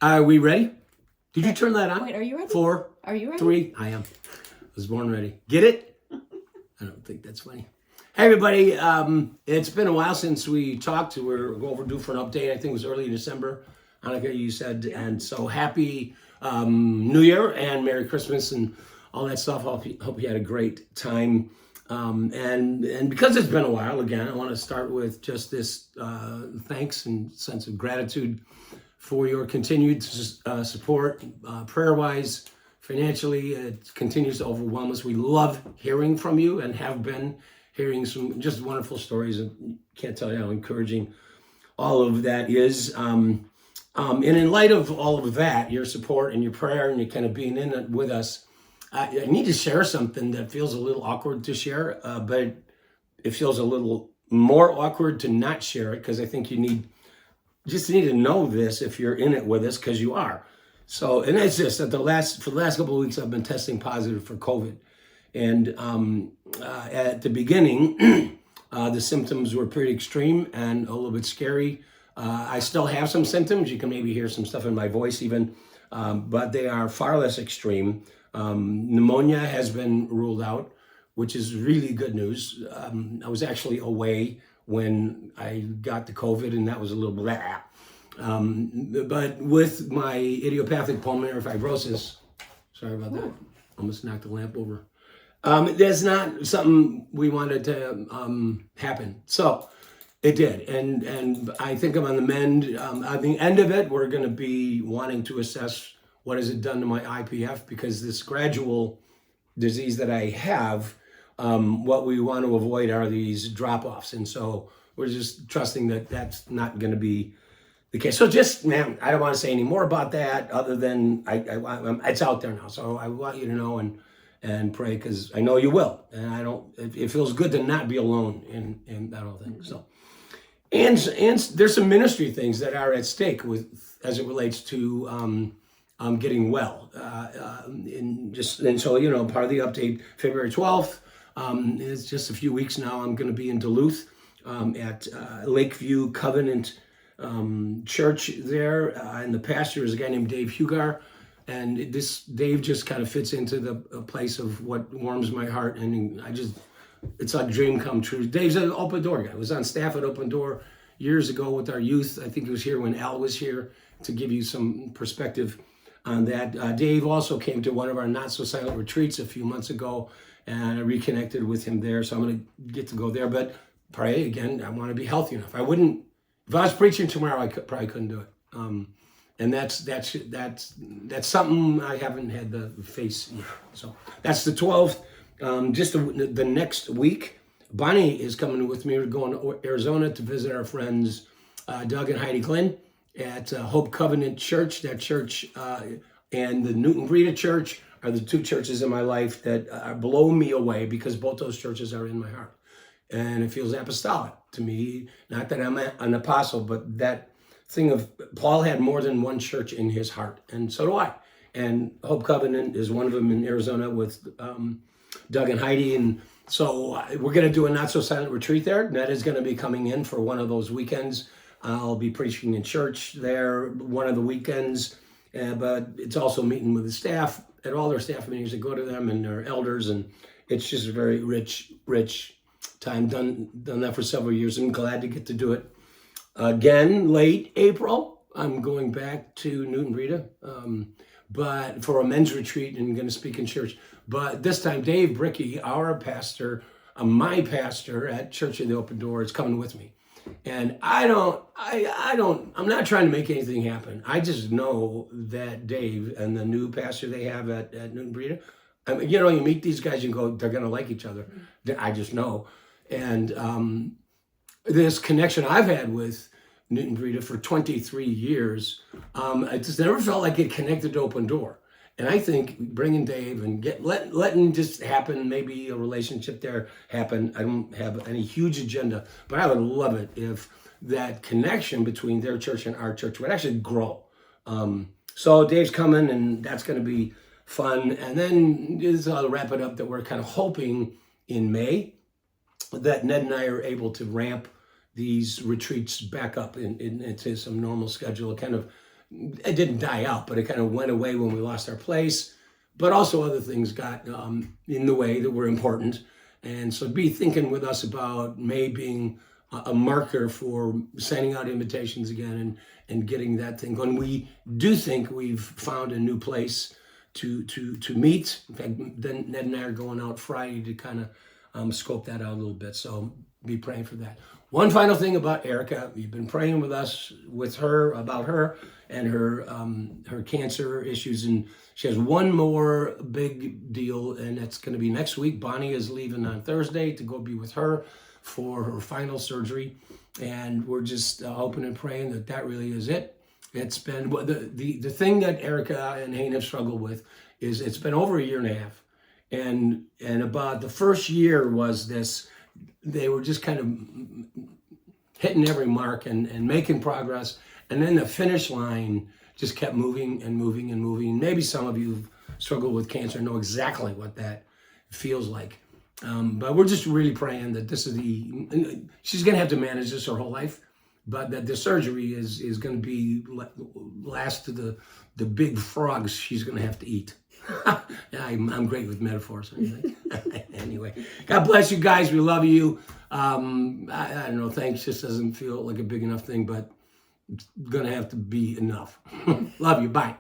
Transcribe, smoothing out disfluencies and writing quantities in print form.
Are we ready? Did you turn that on? Wait, are you ready? 4, Are you ready? 3. I am. I was born ready. Get it? I don't think that's funny. Hey, everybody. It's been a while since we talked. We're overdue for an update. I think it was early December. Annika, you said. Yeah. And so happy New Year and Merry Christmas and all that stuff. Hope you had a great time. And because it's been a while, again, I want to start with just this thanks and sense of gratitude for your continued support, prayer-wise, financially. It continues to overwhelm us. We love hearing from you and have been hearing some just wonderful stories. And can't tell you how encouraging all of that is. And in light of all of that, your support and your prayer and you kind of being in it with us, I need to share something that feels a little awkward to share, but it feels a little more awkward to not share it because I think you need to know this if you're in it with us, because you are. So, and it's just that for the last couple of weeks, I've been testing positive for COVID. And at the beginning, the symptoms were pretty extreme and a little bit scary. I still have some symptoms. You can maybe hear some stuff in my voice even, but they are far less extreme. Pneumonia has been ruled out, which is really good news. I was actually away when I got the COVID, and that was a little blah. But with my idiopathic pulmonary fibrosis, sorry about that, almost knocked the lamp over. That's not something we wanted to happen. So it did, and I think I'm on the mend. At the end of it, we're going to be wanting to assess what has it done to my IPF, because this gradual disease that I have, what we want to avoid are these drop-offs. And so we're just trusting that that's not going to be the case. So just, man, I don't want to say any more about that other than it's out there now. So I want you to know and pray, because I know you will. And it feels good to not be alone in that whole thing. So, and there's some ministry things that are at stake as it relates to getting well. And so, you know, part of the update, February 12th, it's just a few weeks now. I'm going to be in Duluth at Lakeview Covenant Church there. And the pastor is a guy named Dave Hugar. And Dave just kind of fits into the place of what warms my heart. And it's a dream come true. Dave's an Open Door guy. I was on staff at Open Door years ago with our youth. I think he was here when Al was here, to give you some perspective on that. Dave also came to one of our Not So Silent retreats a few months ago, and I reconnected with him there. So I'm going to get to go there. But pray again. I want to be healthy enough. If I was preaching tomorrow, I probably couldn't do it. And that's something I haven't had to face yet. So that's the 12th. Just the next week, Bonnie is coming with me. We're going to Arizona to visit our friends Doug and Heidi Glenn at Hope Covenant Church. That church and the Newton Breeda Church are the two churches in my life that blow me away, because both those churches are in my heart. And it feels apostolic to me. Not that I'm an apostle, but that thing of Paul had more than one church in his heart. And so do I. And Hope Covenant is one of them in Arizona with Doug and Heidi. And so we're going to do a Not So Silent retreat there. Ned is going to be coming in for one of those weekends. I'll be preaching in church there one of the weekends, but it's also meeting with the staff at all their staff meetings. I go to them and their elders, and it's just a very rich time. Done that for several years. I'm glad to get to do it again. Late April, I'm going back to Newton Breeda, but for a men's retreat, and going to speak in church. But this time, Dave Bricky, our pastor, my pastor at Church of the Open Door, is coming with me. And I'm not trying to make anything happen. I just know that Dave and the new pastor they have at Newton Breeda, I mean, you know, you meet these guys and go, they're going to like each other. I just know. And this connection I've had with Newton Breeda for 23 years, I just never felt like it connected to Open Door. And I think bringing Dave and letting just happen, maybe a relationship there happen. I don't have any huge agenda, but I would love it if that connection between their church and our church would actually grow. So Dave's coming, and that's going to be fun. And then I'll wrap it up that we're kind of hoping in May that Ned and I are able to ramp these retreats back up into some normal schedule, kind of it didn't die out, but it kind of went away when we lost our place. But also other things got in the way that were important. And so be thinking with us about May being a marker for sending out invitations again and getting that thing going. We do think we've found a new place to meet. In fact, then Ned and I are going out Friday to kind of scope that out a little bit. So be praying for that. One final thing about Erica. You've been praying with her about her and her cancer issues, and she has one more big deal, and that's going to be next week. Bonnie is leaving on Thursday to go be with her for her final surgery, and we're just hoping and praying that really is it. It's been the thing that Erica and Hayden have struggled with is it's been over a year and a half, and about the first year was this. They were just kind of hitting every mark and making progress. And then the finish line just kept moving and moving and moving. Maybe some of you who've struggled with cancer know exactly what that feels like. But we're just really praying that this is she's going to have to manage this her whole life, but that the surgery is going to be last to the big frogs she's going to have to eat. I'm great with metaphors. Anyway, God bless you guys. We love you. I don't know. Thanks just doesn't feel like a big enough thing, but it's going to have to be enough. Love you. Bye.